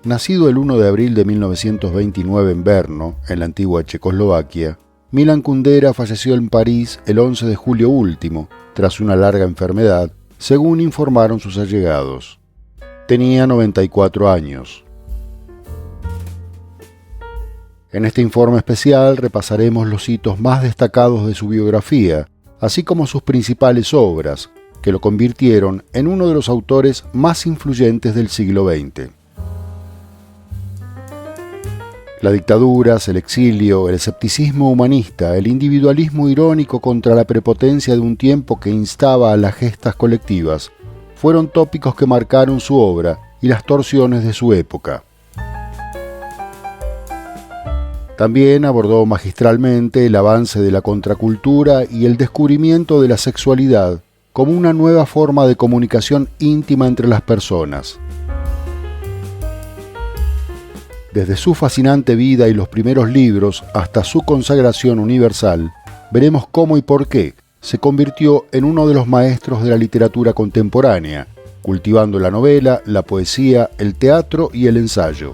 Nacido el 1 de abril de 1929 en Brno, en la antigua Checoslovaquia, Milan Kundera falleció en París el 11 de julio último, tras una larga enfermedad, según informaron sus allegados. Tenía 94 años. En este informe especial repasaremos los hitos más destacados de su biografía, así como sus principales obras, que lo convirtieron en uno de los autores más influyentes del siglo XX. La dictadura, el exilio, el escepticismo humanista, el individualismo irónico contra la prepotencia de un tiempo que instaba a las gestas colectivas, fueron tópicos que marcaron su obra y las torsiones de su época. También abordó magistralmente el avance de la contracultura y el descubrimiento de la sexualidad como una nueva forma de comunicación íntima entre las personas. Desde su fascinante vida y los primeros libros hasta su consagración universal, veremos cómo y por qué se convirtió en uno de los maestros de la literatura contemporánea, cultivando la novela, la poesía, el teatro y el ensayo.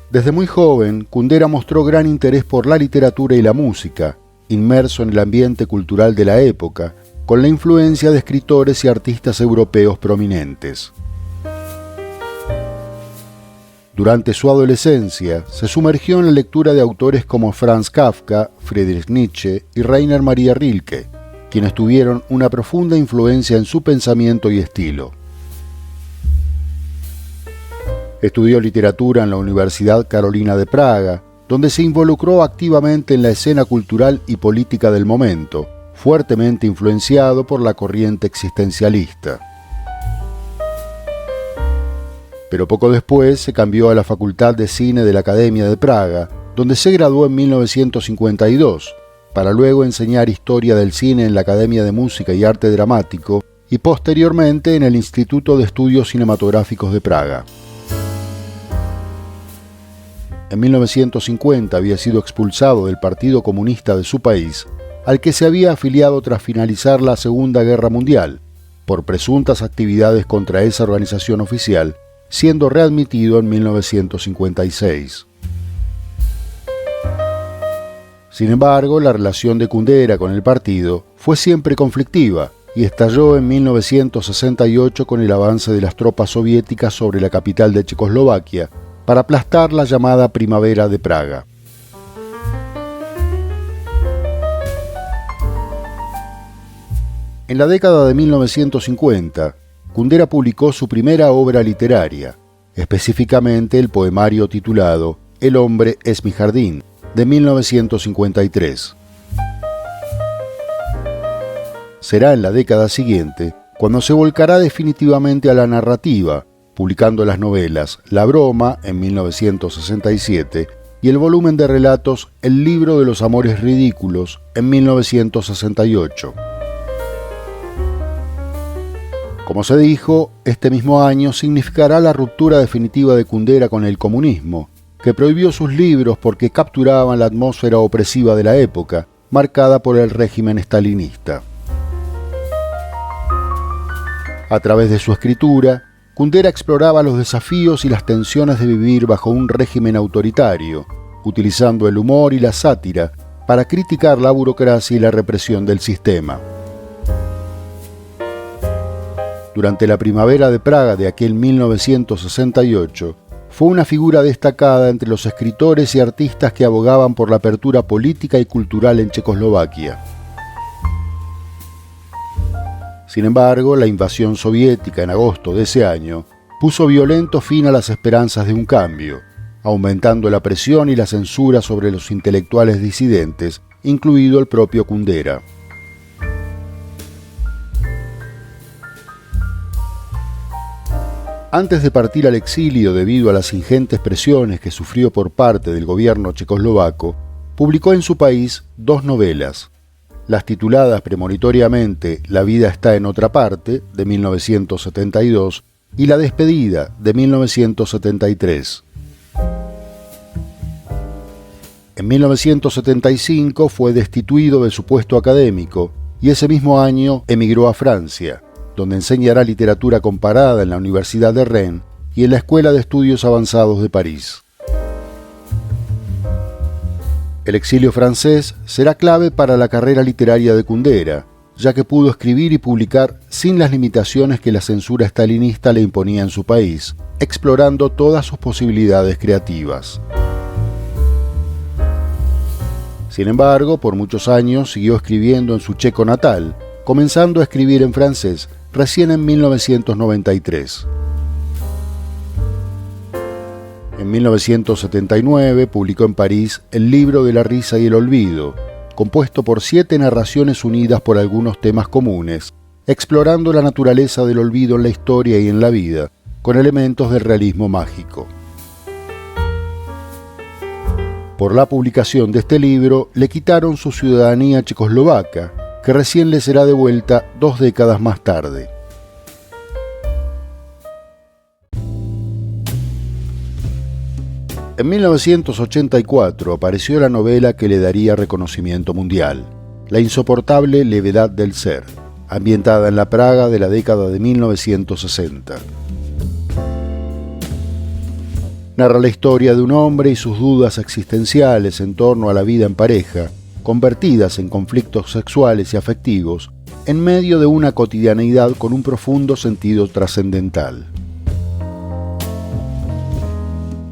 Desde muy joven, Kundera mostró gran interés por la literatura y la música, inmerso en el ambiente cultural de la época, con la influencia de escritores y artistas europeos prominentes. Durante su adolescencia, se sumergió en la lectura de autores como Franz Kafka, Friedrich Nietzsche y Rainer Maria Rilke, quienes tuvieron una profunda influencia en su pensamiento y estilo. Estudió literatura en la Universidad Carolina de Praga, donde se involucró activamente en la escena cultural y política del momento, fuertemente influenciado por la corriente existencialista. Pero poco después se cambió a la Facultad de Cine de la Academia de Praga, donde se graduó en 1952, para luego enseñar historia del cine en la Academia de Música y Arte Dramático y posteriormente en el Instituto de Estudios Cinematográficos de Praga. En 1950 había sido expulsado del Partido Comunista de su país, al que se había afiliado tras finalizar la Segunda Guerra Mundial, por presuntas actividades contra esa organización oficial, siendo readmitido en 1956. Sin embargo, la relación de Kundera con el partido fue siempre conflictiva y estalló en 1968 con el avance de las tropas soviéticas sobre la capital de Checoslovaquia, para aplastar la llamada Primavera de Praga. En la década de 1950, Kundera publicó su primera obra literaria, específicamente el poemario titulado El hombre es mi jardín, de 1953. Será en la década siguiente cuando se volcará definitivamente a la narrativa, publicando las novelas La broma en 1967 y el volumen de relatos El libro de los amores ridículos en 1968. Como se dijo, este mismo año significará la ruptura definitiva de Kundera con el comunismo, que prohibió sus libros porque capturaban la atmósfera opresiva de la época, marcada por el régimen stalinista. A través de su escritura, Kundera exploraba los desafíos y las tensiones de vivir bajo un régimen autoritario, utilizando el humor y la sátira para criticar la burocracia y la represión del sistema. Durante la Primavera de Praga de aquel 1968, fue una figura destacada entre los escritores y artistas que abogaban por la apertura política y cultural en Checoslovaquia. Sin embargo, la invasión soviética en agosto de ese año puso violento fin a las esperanzas de un cambio, aumentando la presión y la censura sobre los intelectuales disidentes, incluido el propio Kundera. Antes de partir al exilio debido a las ingentes presiones que sufrió por parte del gobierno checoslovaco, publicó en su país 2 novelas, las tituladas premonitoriamente La vida está en otra parte, de 1972, y La despedida, de 1973. En 1975 fue destituido de su puesto académico y ese mismo año emigró a Francia, donde enseñará literatura comparada en la Universidad de Rennes y en la Escuela de Estudios Avanzados de París. El exilio francés será clave para la carrera literaria de Kundera, ya que pudo escribir y publicar sin las limitaciones que la censura estalinista le imponía en su país, explorando todas sus posibilidades creativas. Sin embargo, por muchos años siguió escribiendo en su checo natal, comenzando a escribir en francés recién en 1993. En 1979 publicó en París El libro de la risa y el olvido, compuesto por 7 narraciones unidas por algunos temas comunes, explorando la naturaleza del olvido en la historia y en la vida, con elementos del realismo mágico. Por la publicación de este libro le quitaron su ciudadanía checoslovaca, que recién le será devuelta 2 décadas más tarde. En 1984 apareció la novela que le daría reconocimiento mundial, La insoportable levedad del ser, ambientada en la Praga de la década de 1960. Narra la historia de un hombre y sus dudas existenciales en torno a la vida en pareja, convertidas en conflictos sexuales y afectivos, en medio de una cotidianeidad con un profundo sentido trascendental.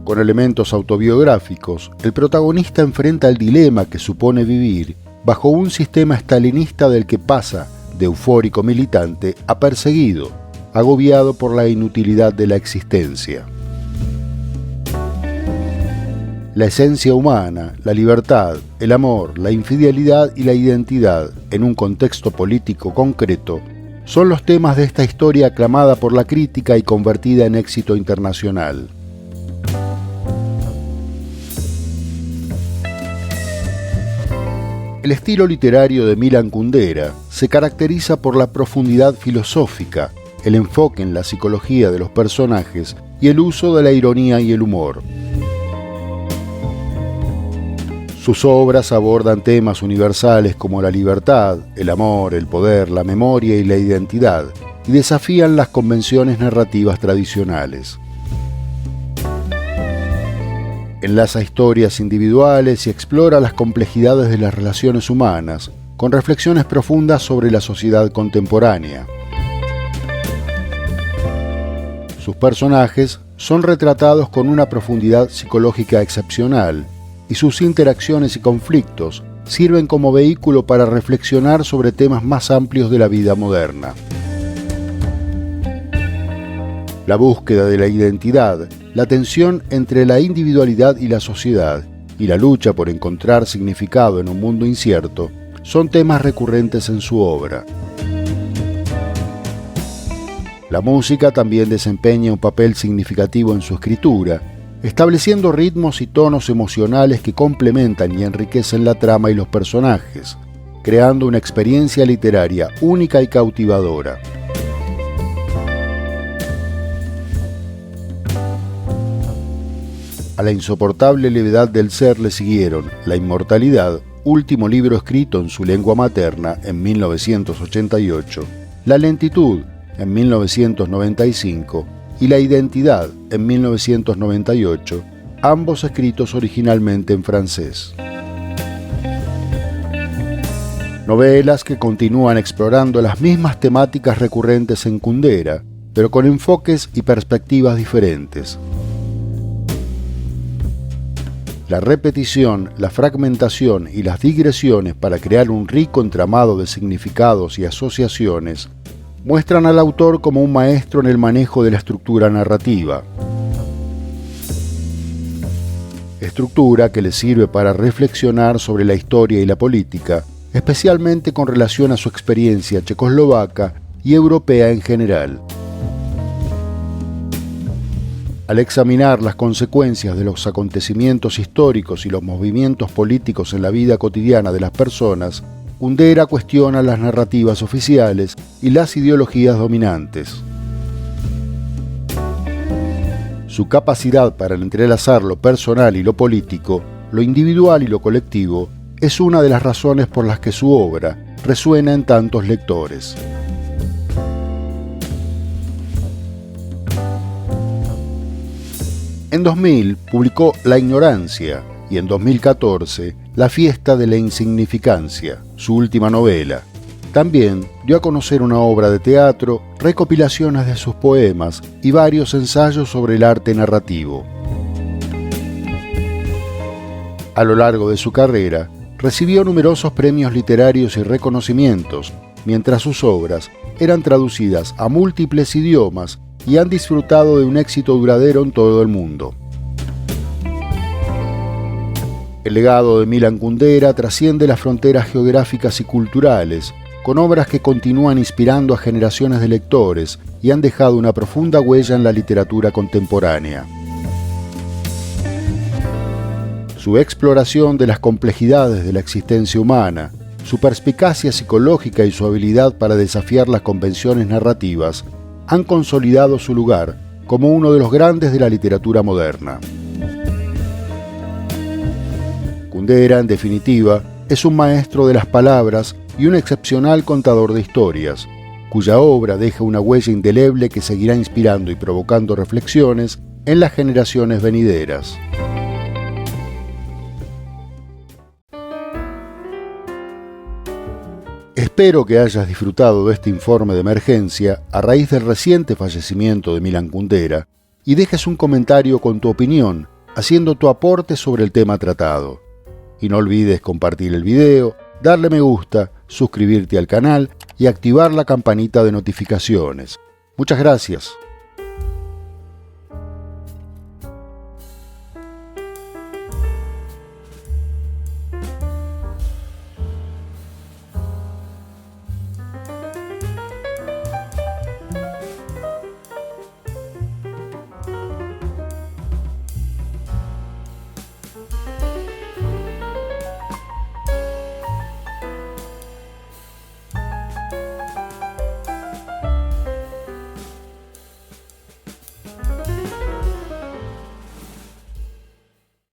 Con elementos autobiográficos, el protagonista enfrenta el dilema que supone vivir bajo un sistema estalinista del que pasa de eufórico militante a perseguido, agobiado por la inutilidad de la existencia. La esencia humana, la libertad, el amor, la infidelidad y la identidad en un contexto político concreto son los temas de esta historia aclamada por la crítica y convertida en éxito internacional. El estilo literario de Milan Kundera se caracteriza por la profundidad filosófica, el enfoque en la psicología de los personajes y el uso de la ironía y el humor. Sus obras abordan temas universales como la libertad, el amor, el poder, la memoria y la identidad, y desafían las convenciones narrativas tradicionales. Enlaza historias individuales y explora las complejidades de las relaciones humanas, con reflexiones profundas sobre la sociedad contemporánea. Sus personajes son retratados con una profundidad psicológica excepcional, y sus interacciones y conflictos sirven como vehículo para reflexionar sobre temas más amplios de la vida moderna. La búsqueda de la identidad, la tensión entre la individualidad y la sociedad, y la lucha por encontrar significado en un mundo incierto, son temas recurrentes en su obra. La música también desempeña un papel significativo en su escritura, estableciendo ritmos y tonos emocionales que complementan y enriquecen la trama y los personajes, creando una experiencia literaria única y cautivadora. A la insoportable levedad del ser le siguieron La inmortalidad, último libro escrito en su lengua materna en 1988, La lentitud en 1995 y La identidad en 1998, ambos escritos originalmente en francés. Novelas que continúan explorando las mismas temáticas recurrentes en Kundera, pero con enfoques y perspectivas diferentes. La repetición, la fragmentación y las digresiones para crear un rico entramado de significados y asociaciones muestran al autor como un maestro en el manejo de la estructura narrativa. Estructura que le sirve para reflexionar sobre la historia y la política, especialmente con relación a su experiencia checoslovaca y europea en general. Al examinar las consecuencias de los acontecimientos históricos y los movimientos políticos en la vida cotidiana de las personas, Kundera cuestiona las narrativas oficiales y las ideologías dominantes. Su capacidad para entrelazar lo personal y lo político lo individual y lo colectivo es una de las razones por las que su obra resuena en tantos lectores. En 2000 publicó La ignorancia y en 2014 La fiesta de la insignificancia, su última novela. También dio a conocer una obra de teatro, recopilaciones de sus poemas y varios ensayos sobre el arte narrativo. A lo largo de su carrera, recibió numerosos premios literarios y reconocimientos, mientras sus obras eran traducidas a múltiples idiomas y han disfrutado de un éxito duradero en todo el mundo. El legado de Milan Kundera trasciende las fronteras geográficas y culturales, con obras que continúan inspirando a generaciones de lectores y han dejado una profunda huella en la literatura contemporánea. Su exploración de las complejidades de la existencia humana, su perspicacia psicológica y su habilidad para desafiar las convenciones narrativas han consolidado su lugar como uno de los grandes de la literatura moderna. Kundera, en definitiva, es un maestro de las palabras y un excepcional contador de historias, cuya obra deja una huella indeleble que seguirá inspirando y provocando reflexiones en las generaciones venideras. Espero que hayas disfrutado de este informe de emergencia a raíz del reciente fallecimiento de Milan Kundera y dejes un comentario con tu opinión, haciendo tu aporte sobre el tema tratado. Y no olvides compartir el video, darle me gusta, suscribirte al canal y activar la campanita de notificaciones. Muchas gracias.